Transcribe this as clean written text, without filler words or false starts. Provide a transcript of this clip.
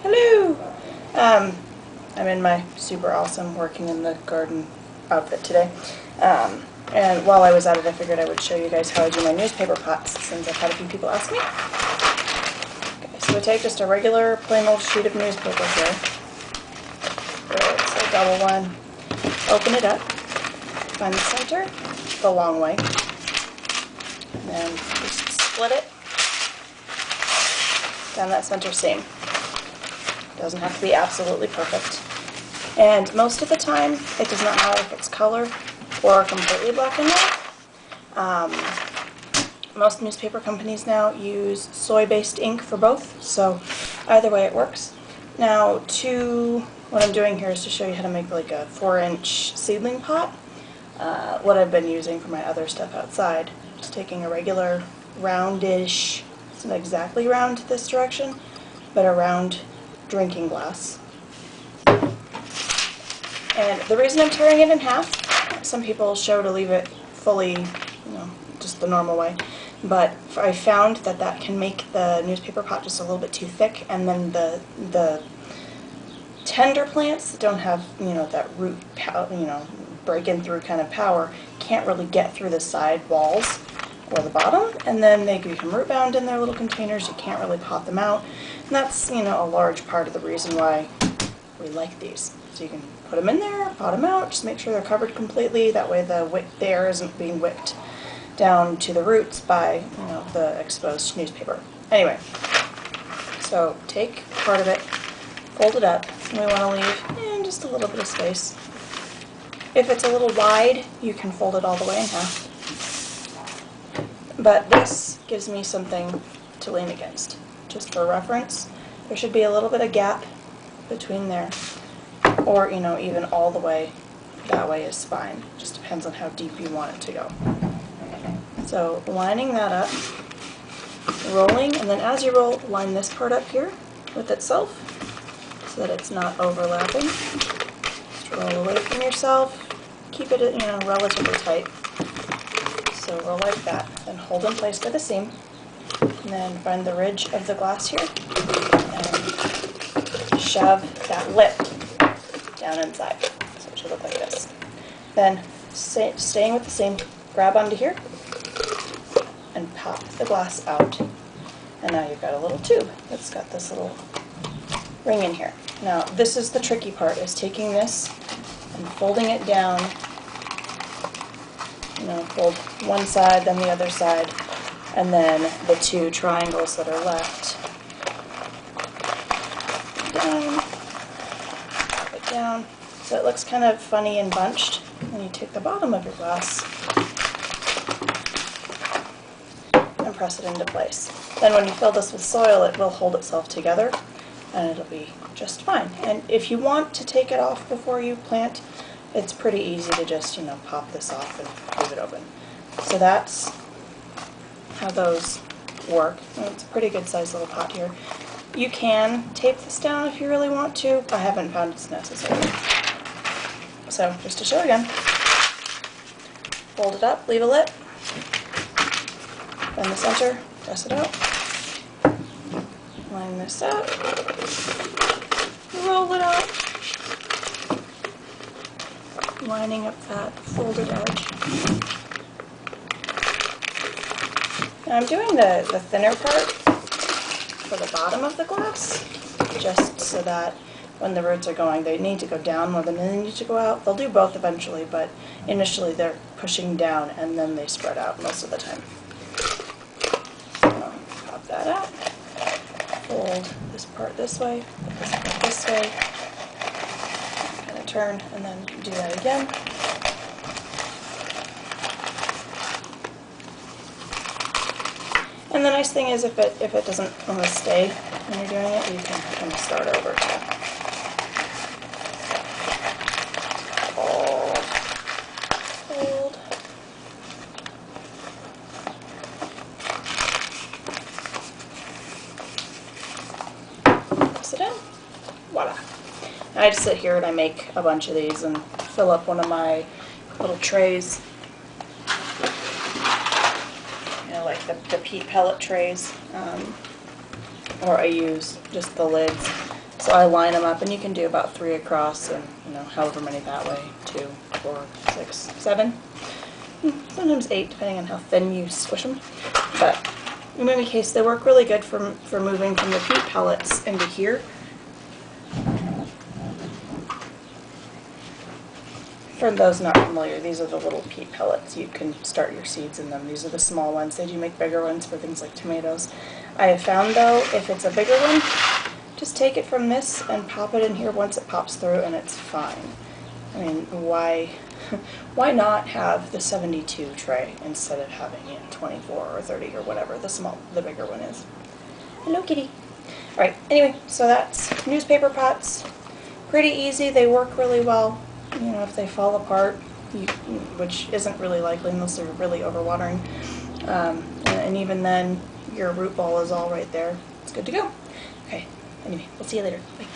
Hello! I'm in my super awesome working in the garden outfit today. And while I was at it, I figured I would show you guys how I do my newspaper pots, since I've had a few people ask me. Okay, so I take just a regular plain old sheet of newspaper here. It's a double one. Open it up. Find the center the long way. And then just split it down that center seam. Doesn't have to be absolutely perfect. And most of the time, it does not matter if it's color or completely black and white. Most newspaper companies now use soy-based ink for both, so either way it works. Now, what I'm doing here is to show you how to make like a 4-inch seedling pot. What I've been using for my other stuff outside is taking a regular roundish, it's not exactly round this direction, but a round drinking glass. And the reason I'm tearing it in half, some people show to leave it fully, just the normal way, but I found that that can make the newspaper pot just a little bit too thick, and then the tender plants that don't have, that root, breaking through kind of power, can't really get through the side walls or the bottom, and then they become root bound in their little containers. You can't really pot them out, and that's, a large part of the reason why we like these. So you can put them in there, pot them out, just make sure they're covered completely, that way the air isn't being wicked down to the roots by, the exposed newspaper. Anyway, so take part of it, fold it up, and we want to leave just a little bit of space. If it's a little wide, you can fold it all the way in half. But this gives me something to lean against. Just for reference, there should be a little bit of gap between there. Or, even all the way that way is fine. Just depends on how deep you want it to go. So lining that up, rolling, and then as you roll, line this part up here with itself so that it's not overlapping. Just roll away from yourself. Keep it, relatively tight. So roll like that, then hold in place by the seam, and then find the ridge of the glass here, and shove that lip down inside. So it should look like this. Then, staying with the seam, grab onto here, and pop the glass out. And now you've got a little tube that's got this little ring in here. Now, this is the tricky part, is taking this and folding it down. Fold one side, then the other side, and then the two triangles that are left. Down, pop it down. So it looks kind of funny and bunched. And you take the bottom of your glass and press it into place. Then when you fill this with soil, it will hold itself together, and it'll be just fine. And if you want to take it off before you plant, it's pretty easy to just, pop this off and leave it open. So that's how those work. And it's a pretty good sized little pot here. You can tape this down if you really want to. I haven't found it's necessary. So just to show again, fold it up, leave a lip, find the center, press it out, line this up, roll it out, lining up that folded edge. Now I'm doing the thinner part for the bottom of the glass, just so that when the roots are going, they need to go down more than they need to go out. They'll do both eventually, but initially they're pushing down and then they spread out most of the time. So pop that out, fold this part this way, put this part this way, kind of turn, and then do that again. And the nice thing is if it doesn't want to stay when you're doing it, you can kind of start over too. Fold. Press it in. Voila. I just sit here and I make a bunch of these and fill up one of my little trays. Like the peat pellet trays, or I use just the lids So I line them up, and you can do about 3 across, and however many that way, 2, 4, 6, 7, sometimes 8, depending on how thin you squish them. But in any case, they work really good for moving from the peat pellets into here. For those not familiar, these are the little peat pellets. You can start your seeds in them. These are the small ones. They do make bigger ones for things like tomatoes. I have found, though, if it's a bigger one, just take it from this and pop it in here once it pops through, and it's fine. I mean, why not have the 72 tray instead of having 24 or 30 or whatever the bigger one is? Hello, kitty. All right. Anyway, so that's newspaper pots. Pretty easy. They work really well. If they fall apart, which isn't really likely unless they're really overwatering, and even then, your root ball is all right there. It's good to go. Okay. Anyway, we'll see you later. Bye.